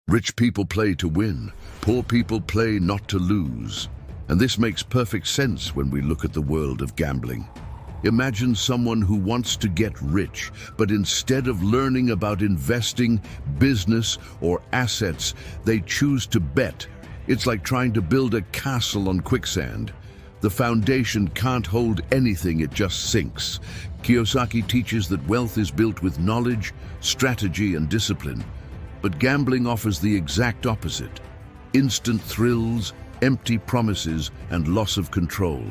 Rich people play to win, poor people play not to lose. And this makes perfect sense when we look at the world of gambling. Imagine someone who wants to get rich, but instead of learning about investing, business, or assets, they choose to bet. It's like trying to build a castle on quicksand. The foundation can't hold anything, it just sinks. Kiyosaki teaches that wealth is built with knowledge, strategy, and discipline. But gambling offers the exact opposite. Instant thrills, empty promises, and loss of control.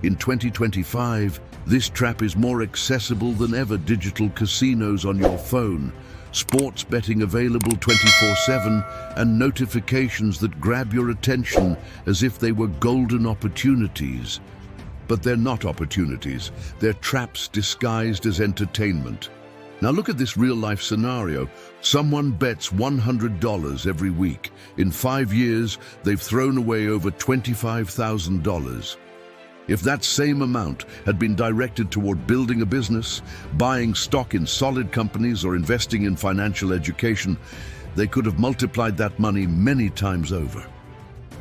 In 2025, this trap is more accessible than ever. Digital casinos on your phone, sports betting available 24/7, and notifications that grab your attention as if they were golden opportunities. But they're not opportunities, they're traps disguised as entertainment. Now look at this real-life scenario. Someone bets $100 every week. In 5 years, they've thrown away over $25,000. If that same amount had been directed toward building a business, buying stock in solid companies, or investing in financial education, they could have multiplied that money many times over.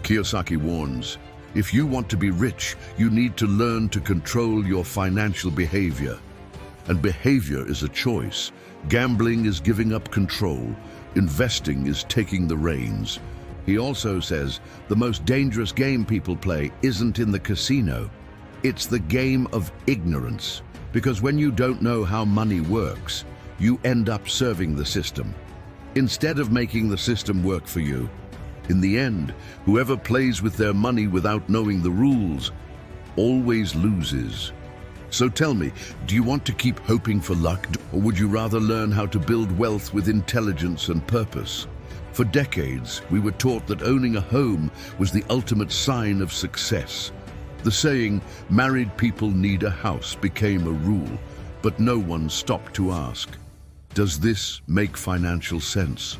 Kiyosaki warns, if you want to be rich, you need to learn to control your financial behavior. And behavior is a choice. Gambling is giving up control. Investing is taking the reins. He also says the most dangerous game people play isn't in the casino. It's the game of ignorance. Because when you don't know how money works, you end up serving the system, instead of making the system work for you. In the end, whoever plays with their money without knowing the rules always loses. So tell me, do you want to keep hoping for luck, or would you rather learn how to build wealth with intelligence and purpose? For decades, we were taught that owning a home was the ultimate sign of success. The saying, married people need a house, became a rule, but no one stopped to ask, does this make financial sense?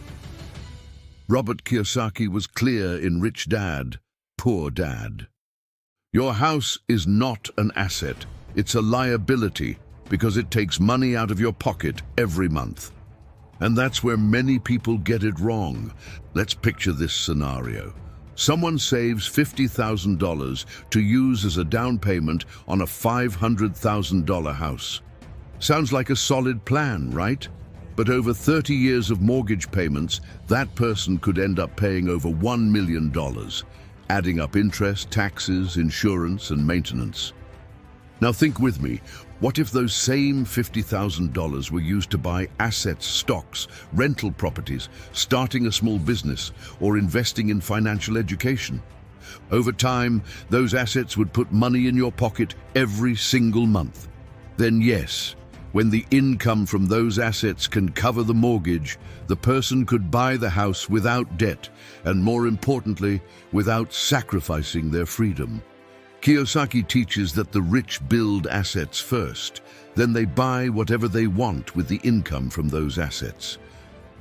Robert Kiyosaki was clear in Rich Dad, Poor Dad. Your house is not an asset, it's a liability, because it takes money out of your pocket every month. And that's where many people get it wrong. Let's picture this scenario. Someone saves $50,000 to use as a down payment on a $500,000 house. Sounds like a solid plan, right? But over 30 years of mortgage payments, that person could end up paying over $1 million, adding up interest, taxes, insurance, and maintenance. Now think with me, what if those same $50,000 were used to buy assets, stocks, rental properties, starting a small business, or investing in financial education? Over time, those assets would put money in your pocket every single month. Then yes, when the income from those assets can cover the mortgage, the person could buy the house without debt, and more importantly, without sacrificing their freedom. Kiyosaki teaches that the rich build assets first, then they buy whatever they want with the income from those assets.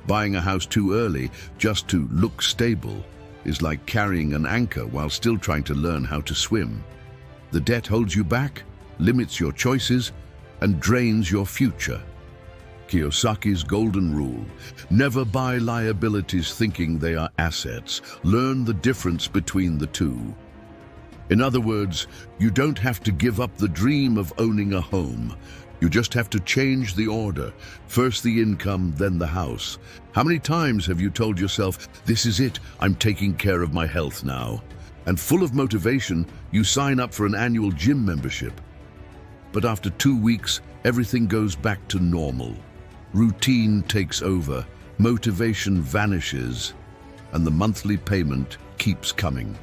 Buying a house too early, just to look stable, is like carrying an anchor while still trying to learn how to swim. The debt holds you back, limits your choices, and drains your future. Kiyosaki's golden rule: never buy liabilities thinking they are assets. Learn the difference between the two. In other words, you don't have to give up the dream of owning a home. You just have to change the order. First the income, then the house. How many times have you told yourself, this is it, I'm taking care of my health now? And full of motivation, you sign up for an annual gym membership. But after 2 weeks, everything goes back to normal. Routine takes over, motivation vanishes, and the monthly payment keeps coming.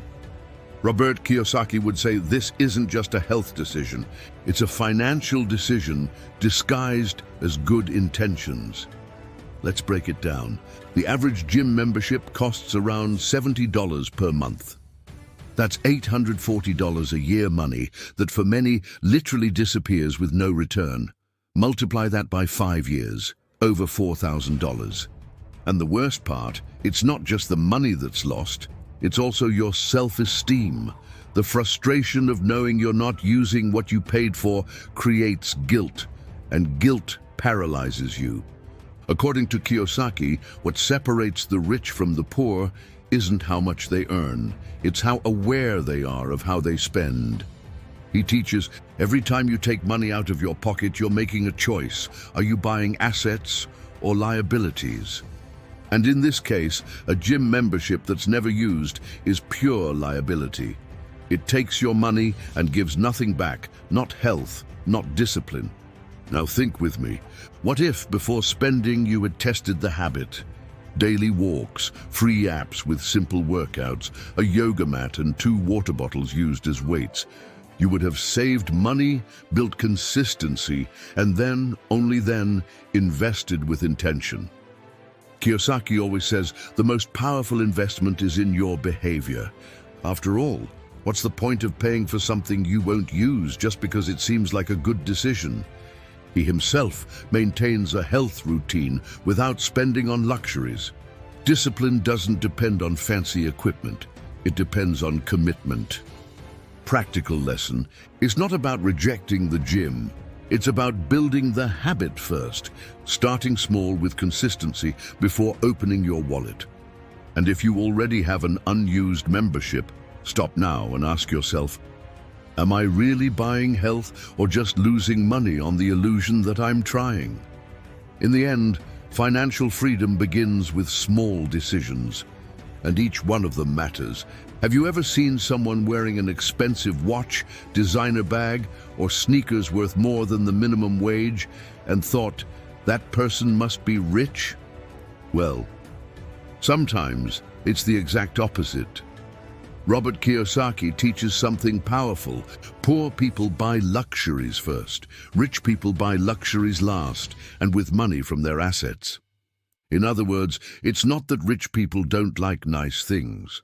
Robert Kiyosaki would say this isn't just a health decision, it's a financial decision disguised as good intentions. Let's break it down. The average gym membership costs around $70 per month. That's $840 a year money that for many literally disappears with no return. Multiply that by 5 years, over $4,000. And the worst part, it's not just the money that's lost, it's also your self-esteem. The frustration of knowing you're not using what you paid for creates guilt, and guilt paralyzes you. According to Kiyosaki, what separates the rich from the poor isn't how much they earn, it's how aware they are of how they spend. He teaches, every time you take money out of your pocket, you're making a choice. Are you buying assets or liabilities? And in this case, a gym membership that's never used is pure liability. It takes your money and gives nothing back, not health, not discipline. Now think with me. What if, before spending, you had tested the habit? Daily walks, free apps with simple workouts, a yoga mat and 2 water bottles used as weights. You would have saved money, built consistency, and then, only then, invested with intention. Kiyosaki always says, the most powerful investment is in your behavior. After all, what's the point of paying for something you won't use just because it seems like a good decision? He himself maintains a health routine without spending on luxuries. Discipline doesn't depend on fancy equipment. It depends on commitment. Practical lesson is not about rejecting the gym. It's about building the habit first, starting small with consistency before opening your wallet. And if you already have an unused membership, stop now and ask yourself, am I really buying health or just losing money on the illusion that I'm trying? In the end, financial freedom begins with small decisions, and each one of them matters. Have you ever seen someone wearing an expensive watch, designer bag, or sneakers worth more than the minimum wage and thought, that person must be rich? Well, sometimes it's the exact opposite. Robert Kiyosaki teaches something powerful. Poor people buy luxuries first. Rich people buy luxuries last, and with money from their assets. In other words, it's not that rich people don't like nice things.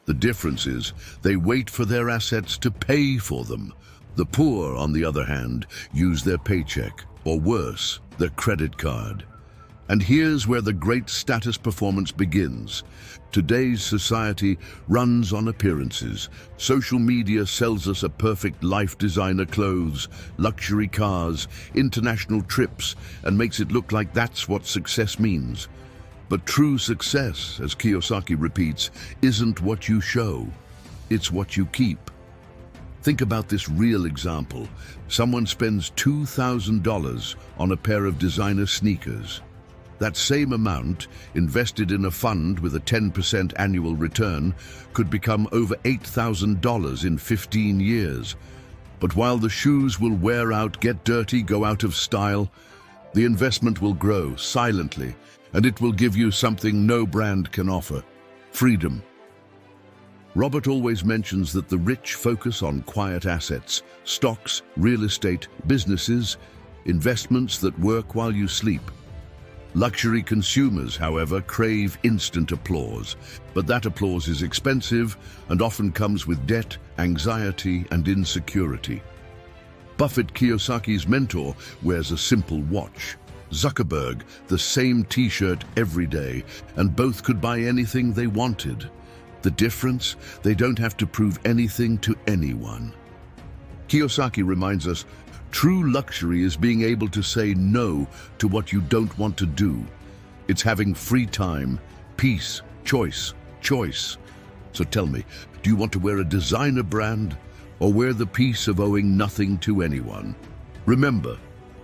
The difference is they wait for their assets to pay for them. The poor, on the other hand, use their paycheck, or worse, their credit card. And here's where the great status performance begins. Today's society runs on appearances. Social media sells us a perfect life, designer clothes, luxury cars, international trips, and makes it look like that's what success means. But true success, as Kiyosaki repeats, isn't what you show, it's what you keep. Think about this real example. Someone spends $2,000 on a pair of designer sneakers. That same amount, invested in a fund with a 10% annual return, could become over $8,000 in 15 years. But while the shoes will wear out, get dirty, go out of style, the investment will grow silently, and it will give you something no brand can offer: freedom. Robert always mentions that the rich focus on quiet assets, stocks, real estate, businesses, investments that work while you sleep. Luxury consumers, however, crave instant applause, but that applause is expensive and often comes with debt, anxiety, and insecurity. Buffett, Kiyosaki's mentor, wears a simple watch. Zuckerberg, the same t-shirt every day, and both could buy anything they wanted. The difference? They don't have to prove anything to anyone. Kiyosaki reminds us, true luxury is being able to say no to what you don't want to do. It's having free time, peace, choice. So tell me, do you want to wear a designer brand or wear the peace of owing nothing to anyone? Remember,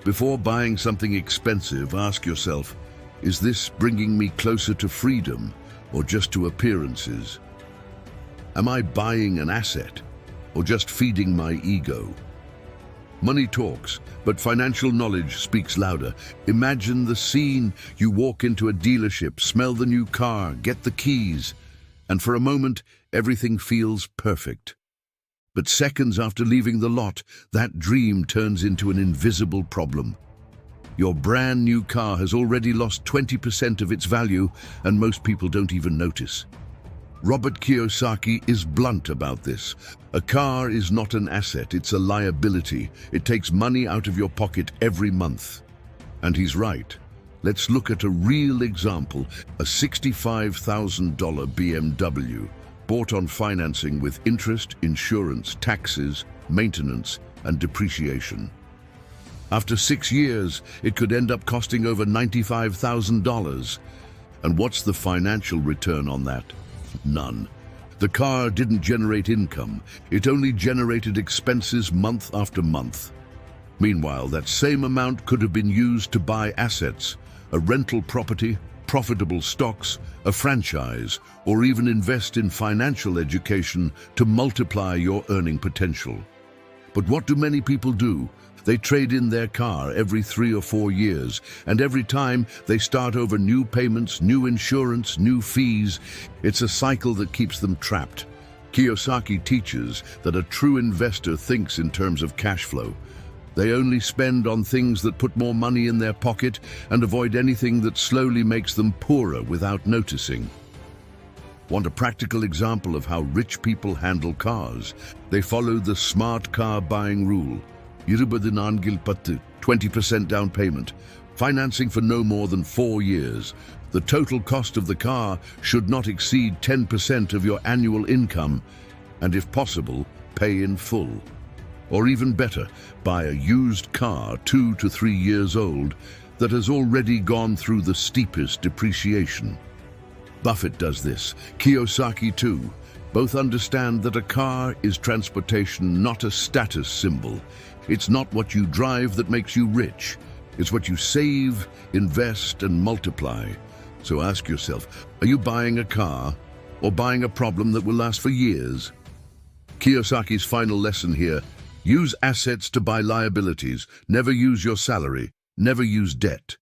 before buying something expensive, ask yourself, is this bringing me closer to freedom or just to appearances? Am I buying an asset or just feeding my ego? Money talks, but financial knowledge speaks louder. Imagine the scene. You walk into a dealership, smell the new car, get the keys, and for a moment, everything feels perfect. But seconds after leaving the lot, that dream turns into an invisible problem. Your brand new car has already lost 20% of its value, and most people don't even notice. Robert Kiyosaki is blunt about this. A car is not an asset, it's a liability. It takes money out of your pocket every month. And he's right. Let's look at a real example, a $65,000 BMW, bought on financing with interest, insurance, taxes, maintenance, and depreciation. After 6 years, it could end up costing over $95,000. And what's the financial return on that? None. The car didn't generate income. It only generated expenses month after month. Meanwhile, that same amount could have been used to buy assets, a rental property, profitable stocks, a franchise, or even invest in financial education to multiply your earning potential. But what do many people do? They trade in their car every 3 or 4 years, and every time they start over new payments, new insurance, new fees. It's a cycle that keeps them trapped. Kiyosaki teaches that a true investor thinks in terms of cash flow. They only spend on things that put more money in their pocket and avoid anything that slowly makes them poorer without noticing. Want a practical example of how rich people handle cars? They follow the smart car buying rule. 20% down payment, financing for no more than 4 years. The total cost of the car should not exceed 10% of your annual income, and if possible, pay in full. Or even better, buy a used car 2 to 3 years old that has already gone through the steepest depreciation. Buffett does this, Kiyosaki too. Both understand that a car is transportation, not a status symbol. It's not what you drive that makes you rich. It's what you save, invest, and multiply. So ask yourself, are you buying a car or buying a problem that will last for years? Kiyosaki's final lesson here: use assets to buy liabilities. Never use your salary. Never use debt.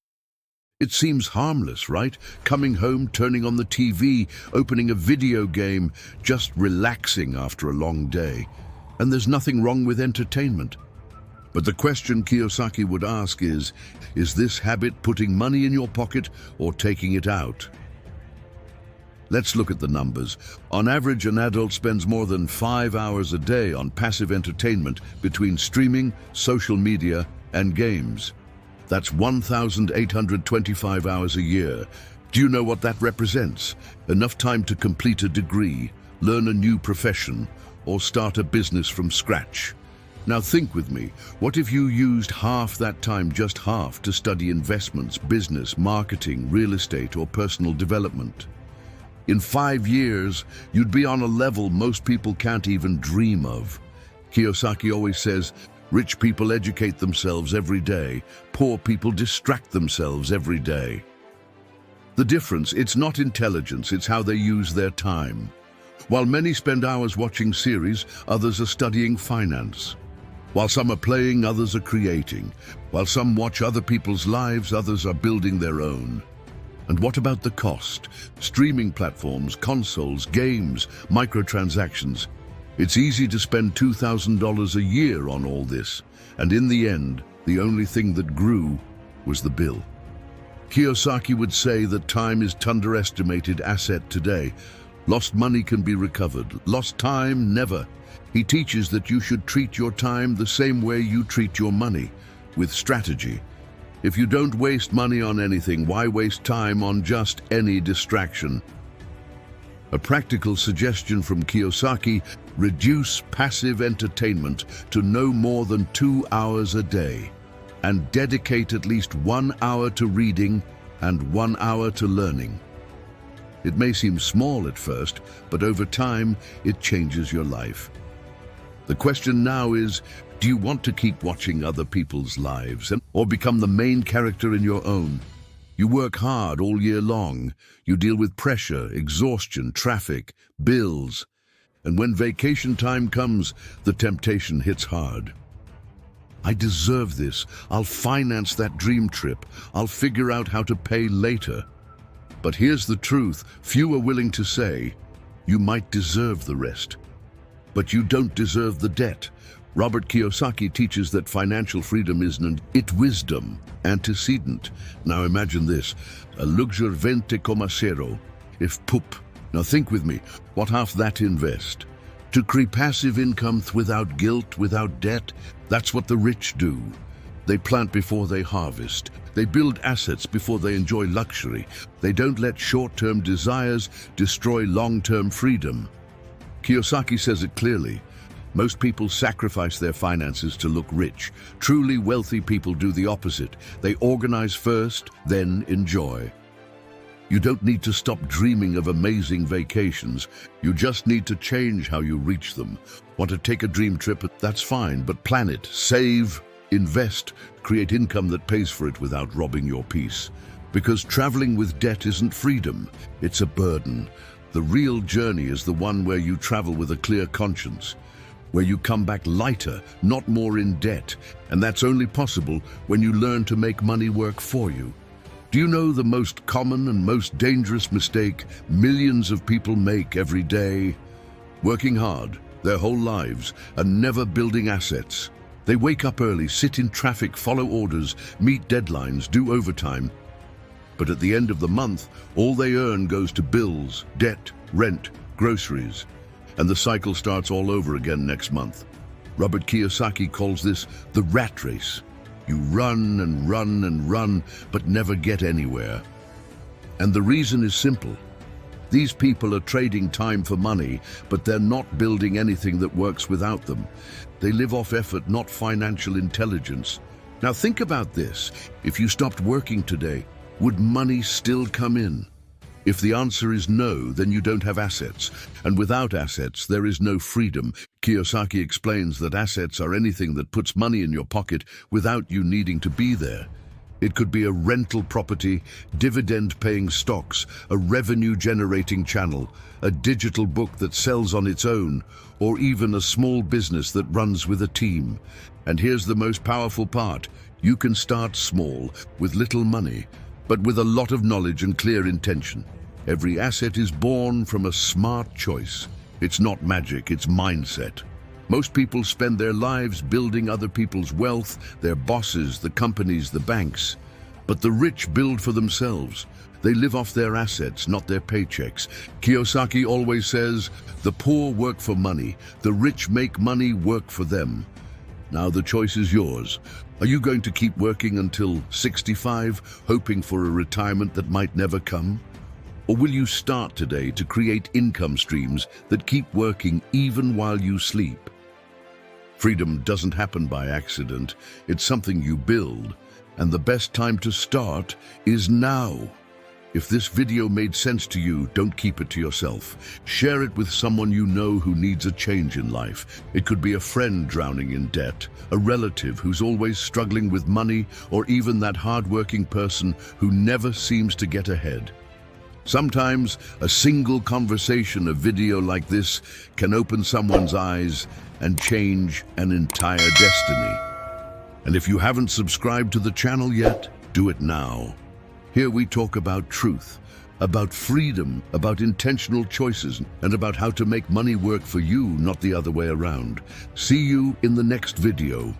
It seems harmless, right? Coming home, turning on the TV, opening a video game, just relaxing after a long day. And there's nothing wrong with entertainment. But the question Kiyosaki would ask is this habit putting money in your pocket or taking it out? Let's look at the numbers. On average, an adult spends more than 5 hours a day on passive entertainment between streaming, social media, and games. That's 1,825 hours a year. Do you know what that represents? Enough time to complete a degree, learn a new profession, or start a business from scratch. Now think with me, what if you used half that time, just half, to study investments, business, marketing, real estate, or personal development? In 5 years, you'd be on a level most people can't even dream of. Kiyosaki always says, rich people educate themselves every day. Poor people distract themselves every day. The difference, it's not intelligence, it's how they use their time. While many spend hours watching series, others are studying finance. While some are playing, others are creating. While some watch other people's lives, others are building their own. And what about the cost? Streaming platforms, consoles, games, microtransactions. It's easy to spend $2,000 a year on all this, and in the end, the only thing that grew was the bill. Kiyosaki would say that time is an underestimated asset today. Lost money can be recovered. Lost time, never. He teaches that you should treat your time the same way you treat your money, with strategy. If you don't waste money on anything, why waste time on just any distraction? A practical suggestion from Kiyosaki: reduce passive entertainment to no more than 2 hours a day, and dedicate at least 1 hour to reading and 1 hour to learning. It may seem small at first, but over time, it changes your life. The question now is, do you want to keep watching other people's lives or become the main character in your own? You work hard all year long. You deal with pressure, exhaustion, traffic, bills. And when vacation time comes, the temptation hits hard. I deserve this. I'll finance that dream trip. I'll figure out how to pay later. But here's the truth. Few are willing to say, you might deserve the rest, but you don't deserve the debt. Robert Kiyosaki teaches that financial freedom is an wisdom antecedent. Now imagine this, a luxury 20,000, if poop. Now think with me, what half that invest? To create passive income without guilt, without debt. That's what the rich do. They plant before they harvest. They build assets before they enjoy luxury. They don't let short-term desires destroy long-term freedom. Kiyosaki says it clearly. Most people sacrifice their finances to look rich. Truly wealthy people do the opposite. They organize first, then enjoy. You don't need to stop dreaming of amazing vacations. You just need to change how you reach them. Want to take a dream trip? That's fine, but plan it. Save, invest, create income that pays for it without robbing your peace. Because traveling with debt isn't freedom, it's a burden. The real journey is the one where you travel with a clear conscience, where you come back lighter, not more in debt. And that's only possible when you learn to make money work for you. Do you know the most common and most dangerous mistake millions of people make every day? Working hard, their whole lives, and never building assets. They wake up early, sit in traffic, follow orders, meet deadlines, do overtime. But at the end of the month, all they earn goes to bills, debt, rent, groceries. And the cycle starts all over again next month. Robert Kiyosaki calls this the rat race. You run and run and run, but never get anywhere. And the reason is simple. These people are trading time for money, but they're not building anything that works without them. They live off effort, not financial intelligence. Now think about this. If you stopped working today, would money still come in? If the answer is no, then you don't have assets. And without assets, there is no freedom. Kiyosaki explains that assets are anything that puts money in your pocket without you needing to be there. It could be a rental property, dividend-paying stocks, a revenue-generating channel, a digital book that sells on its own, or even a small business that runs with a team. And here's the most powerful part. You can start small, with little money, but with a lot of knowledge and clear intention. Every asset is born from a smart choice. It's not magic, it's mindset. Most people spend their lives building other people's wealth, their bosses, the companies, the banks. But the rich build for themselves. They live off their assets, not their paychecks. Kiyosaki always says, the poor work for money, the rich make money work for them. Now the choice is yours. Are you going to keep working until 65, hoping for a retirement that might never come? Or will you start today to create income streams that keep working even while you sleep? Freedom doesn't happen by accident. It's something you build. And the best time to start is now. If this video made sense to you, don't keep it to yourself. Share it with someone you know who needs a change in life. It could be a friend drowning in debt, a relative who's always struggling with money, or even that hardworking person who never seems to get ahead. Sometimes a single conversation, a video like this, can open someone's eyes and change an entire destiny. And if you haven't subscribed to the channel yet, do it now. Here we talk about truth, about freedom, about intentional choices, and about how to make money work for you, not the other way around. See you in the next video.